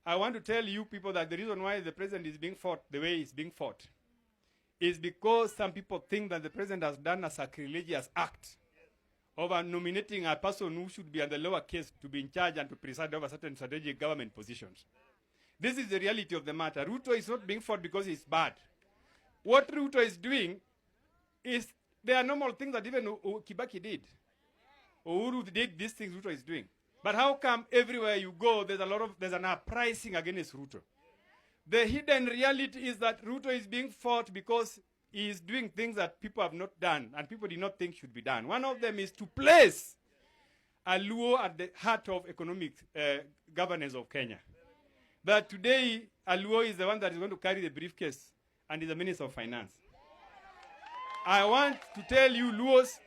I want to tell you people that the reason why the president is being fought the way he's being fought is because some people think that the president has done a sacrilegious act of nominating a person who should be on the lower case to be in charge and to preside over certain strategic government positions. This is the reality of the matter. Ruto is not being fought because he's bad. What Ruto is doing is there are normal things that even Kibaki did. Uhuru did these things Ruto is doing. But how come everywhere you go, there's an uprising against Ruto? The hidden reality is that Ruto is being fought because he is doing things that people have not done and people did not think should be done. One of them is to place a Luo at the heart of economic governance of Kenya. That today, a Luo is the one that is going to carry the briefcase and is the Minister of Finance. I want to tell you, Luos,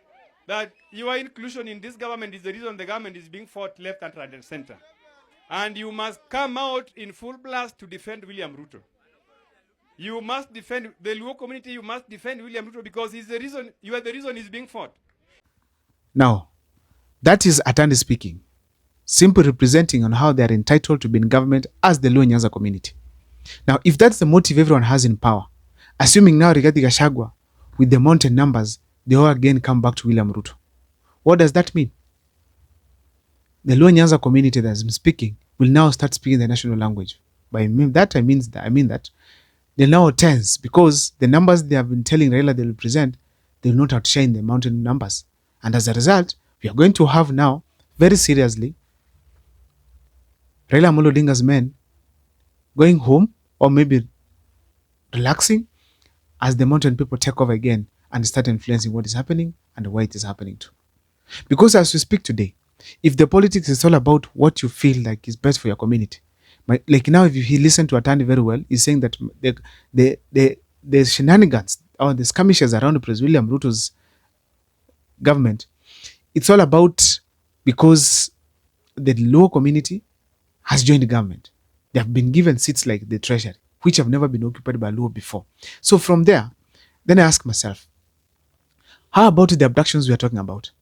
that your inclusion in this government is the reason the government is being fought left and right and center. And you must come out in full blast to defend William Ruto. You must defend the Luo community, you must defend William Ruto because he's the reason, you are the reason he's being fought. Now, that is Atandi speaking, simply representing on how they are entitled to be in government as the Luo Nyanza community. Now, if that's the motive everyone has in power, assuming now Rigathi Gachagua, with the mountain numbers, they all again come back to William Ruto. What does that mean? The Luo Nyanza community that I'm speaking will now start speaking the national language. By that I mean that they're now tense because the numbers they have been telling Raila they will present, they will not outshine the mountain numbers. And as a result, we are going to have now, very seriously, Raila Amolo Odinga's men going home or maybe relaxing as the mountain people take over again and start influencing what is happening and why it is happening too. Because as we speak today, if the politics is all about what you feel like is best for your community, like now if you listen to Atandi very well, he's saying that the shenanigans or the skirmishes around President William Ruto's government, it's all about because the Luo community has joined the government. They have been given seats like the treasury, which have never been occupied by Luo before. So from there, then I ask myself, how about the abductions we are talking about?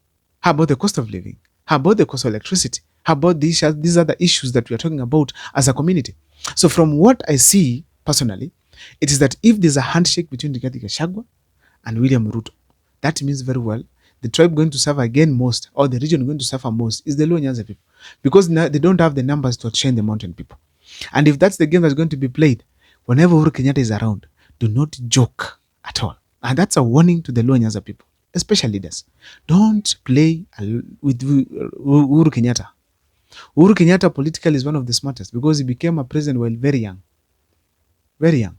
How about the cost of living? How about the cost of electricity? How about these other issues that we are talking about as a community? So from what I see personally, it is that if there's a handshake between Rigathi Gachagua and William Ruto, that means very well the tribe going to suffer again most, or the region going to suffer most, is the Luo Nyanza people. Because now they don't have the numbers to outshine the mountain people. And if that's the game that's going to be played, whenever Uhuru Kenyatta is around, do not joke at all. And that's a warning to the Luo Nyanza people, especially leaders. Don't play with Uhuru Kenyatta. Uhuru Kenyatta politically is one of the smartest because he became a president while very young. Very young.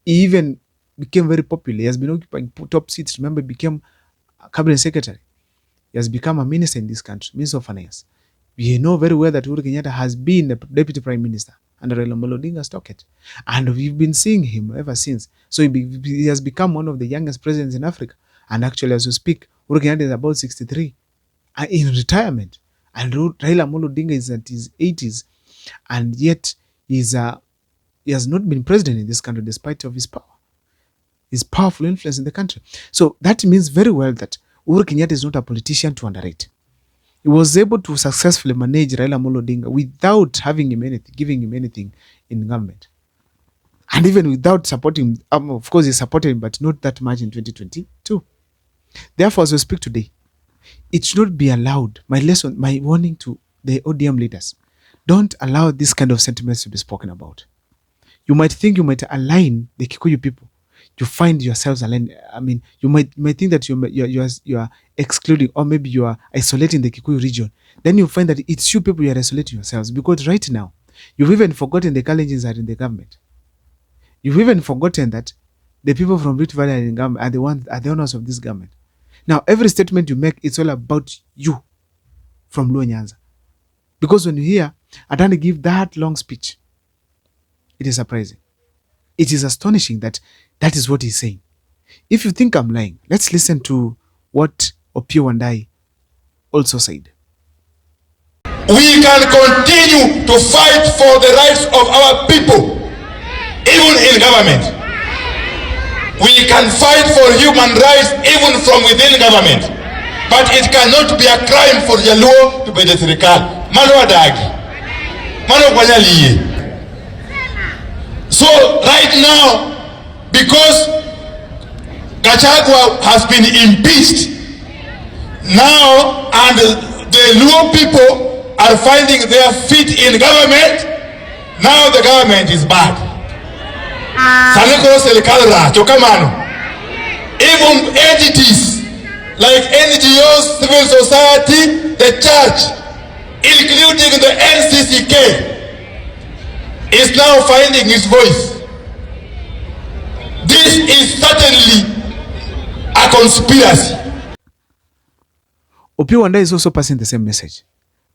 He even became very popular. He has been occupying top seats. Remember, he became a cabinet secretary. He has become a minister in this country, Minister of Finance. We know very well that Uhuru Kenyatta has been the deputy prime minister under Raila Amolo Odinga's docket. And we've been seeing him ever since. So he has become one of the youngest presidents in Africa. And actually, as we speak, Uhuru Kenyatta is about 63 in retirement. And Raila Amolo Odinga is at his 80s. And yet, he has not been president in this country despite of his power. His powerful influence in the country. So that means very well that Uhuru Kenyatta is not a politician to underrate. He was able to successfully manage Raila Amolo Odinga without having him anything, giving him anything in government. And even without supporting him, of course he supported him, but not that much in 2022. Therefore, as we speak today, it should not be allowed. My warning to the ODM leaders, don't allow this kind of sentiments to be spoken about. You might think you might align the Kikuyu people. You find yourselves aligned. I mean, you might think that you are excluding, or maybe you are isolating the Kikuyu region. Then you find that it's you people you are isolating yourselves, because right now you've even forgotten the Kalenjins are in the government. You've even forgotten that the people from Rift Valley are in government, are the owners of this government. Now, every statement you make, it's all about you from Luo Nyanza. Because when you hear Atandi give that long speech, it is surprising. It is astonishing that that is what he's saying. If you think I'm lying, let's listen to what Opiyo Wandayi also said. We can continue to fight for the rights of our people, even in government. We can fight for human rights even from within government. But it cannot be a crime for the Luo to be the serikali. Mano wadagi. Mano kwanyaliye. So right now, because Gachagua has been impeached now, and the Luo people are finding their feet in government, now the government is bad. Even entities like NGOs, civil society, the church, including the NCCK, is now finding its voice. This is certainly a conspiracy. Opiyo Wandayi is also passing the same message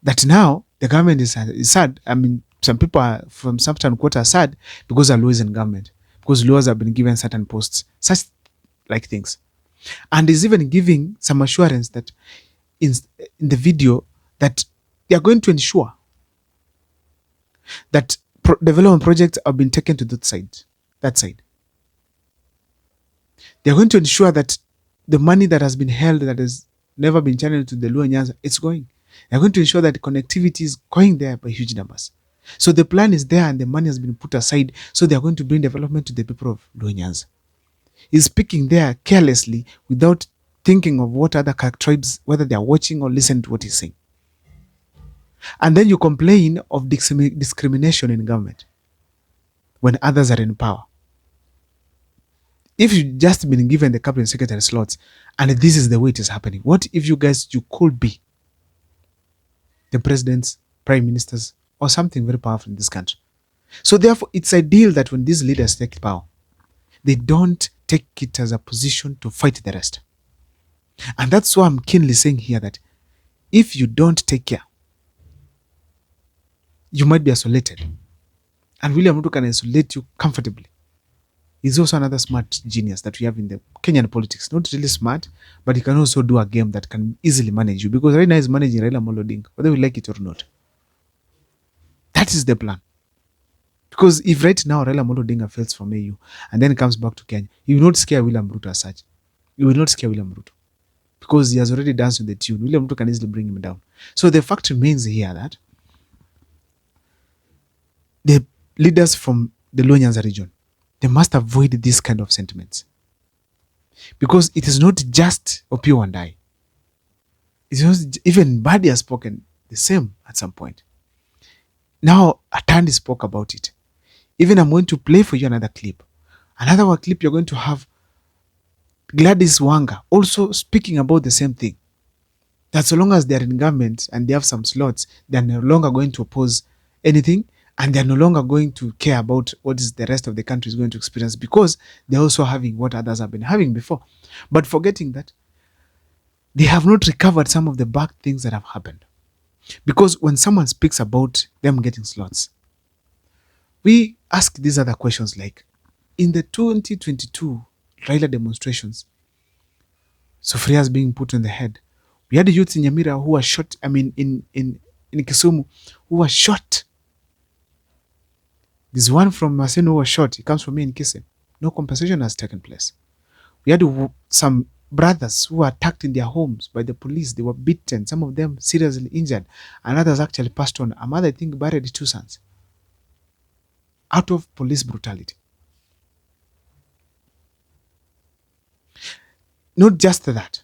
that now the government is sad. I mean, some people are from certain quarter are sad because Luo is in government, because Luos have been given certain posts, such like things. And is even giving some assurance that in the video that they are going to ensure that development projects have been taken to that side. They are going to ensure that the money that has been held, that has never been channeled to the Luo Nyanza, it's going. They are going to ensure that connectivity is going there by huge numbers. So the plan is there and the money has been put aside. So they are going to bring development to the people of Luo Nyanza. He's speaking there carelessly without thinking of what other tribes, whether they are watching or listening to what he's saying. And then you complain of discrimination in government when others are in power. If you just been given the cabinet secretary slots and this is the way it is happening, what if you could be the presidents, prime ministers, or something very powerful in this country? So therefore, it's ideal that when these leaders take power, they don't take it as a position to fight the rest. And that's why I'm keenly saying here that if you don't take care, you might be isolated. And William Ruto can isolate you comfortably. He's also another smart genius that we have in the Kenyan politics. Not really smart, but he can also do a game that can easily manage you. Because right now he's managing Raila Odinga, whether we like it or not. That is the plan. Because if right now Raila Odinga fails from AU and then comes back to Kenya, he will not scare William Ruto as such. He will not scare William Ruto. Because he has already danced with the tune. William Ruto can easily bring him down. So the fact remains here that the leaders from the Luo Nyanza region, they must avoid this kind of sentiments. Because it is not just Opiyo Wandayi. It's not, even Badi has spoken the same at some point. Now, Atandi spoke about it. Even I'm going to play for you another clip. Another clip you're going to have Gladys Wanga also speaking about the same thing. That so long as they're in government and they have some slots, they're no longer going to oppose anything and they're no longer going to care about what is the rest of the country is going to experience because they're also having what others have been having before. But forgetting that they have not recovered some of the bad things that have happened. Because when someone speaks about them getting slots, we ask these other questions like, in the 2022 Raila demonstrations, Sufrias being put on the head, we had youths in Nyamira who were shot, in Kisumu, who were shot. This one from Maseno who was shot, he comes from me in Kisem. No compensation has taken place. We had some brothers who were attacked in their homes by the police. They were beaten, some of them seriously injured, and others actually passed on. A mother, I think, buried 2 sons out of police brutality. Not just that.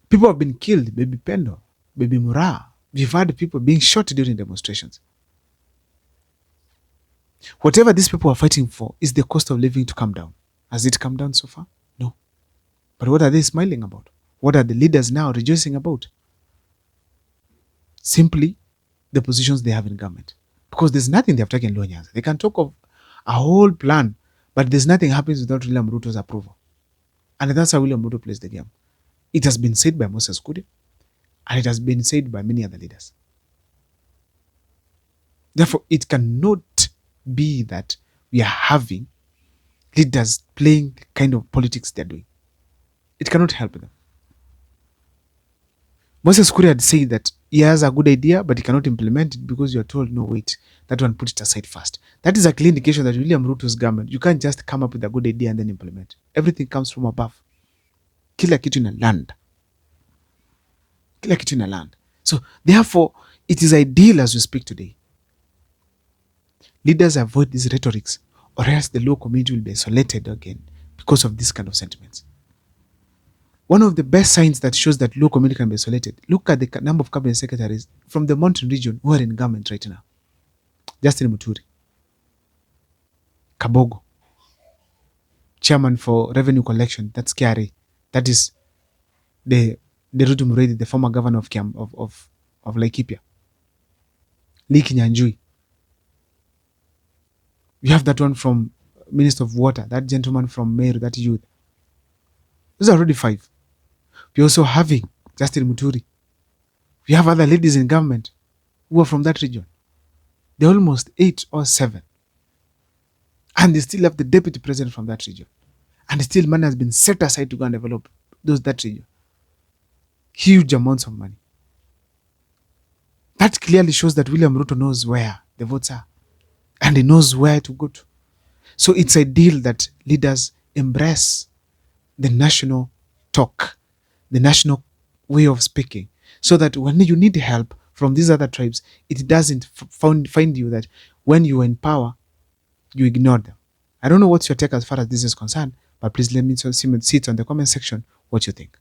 People have been killed, Baby Pendo, Baby Mura. We've had people being shot during demonstrations. Whatever these people are fighting for is the cost of living to come down. Has it come down so far? No. But what are they smiling about? What are the leaders now rejoicing about? Simply the positions they have in government. Because there's nothing they have taken Luo Nyanza. They can talk of a whole plan, but there's nothing happens without William Ruto's approval. And that's how William Ruto plays the game. It has been said by Moses Kude, and it has been said by many other leaders. Therefore, it cannot be that we are having leaders playing the kind of politics they're doing. It cannot help them. Moses Kude had said that he has a good idea, but he cannot implement it because you're told, no, wait, that one, put it aside first. That is a clear indication that William Ruto's government, you can't just come up with a good idea and then implement. Everything comes from above. Kila kitu ina land. Kila kitu ina land. So, therefore, it is ideal as we speak today. Leaders avoid these rhetorics or else the Luo community will be isolated again because of this kind of sentiments. One of the best signs that shows that Luo community can be isolated, look at the number of cabinet secretaries from the mountain region who are in government right now. Justin Muturi, Kabogo, chairman for revenue collection, that's Kiari, that is the Rutu Muredi, the former governor of Laikipia. Lee Kinyanjui. You have that one from Minister of Water, that gentleman from Meru, that youth. Those are already 5. We're also having Justin Muturi. We have other ladies in government who are from that region. They're almost 8 or 7. And they still have the deputy president from that region. And still money has been set aside to go and develop that region. Huge amounts of money. That clearly shows that William Ruto knows where the votes are. And he knows where to go to. So it's ideal that leaders embrace the national talk, the national way of speaking, so that when you need help from these other tribes, it doesn't find you that when you are in power, you ignore them. I don't know what's your take as far as this is concerned, but please let me see it on the comment section what you think.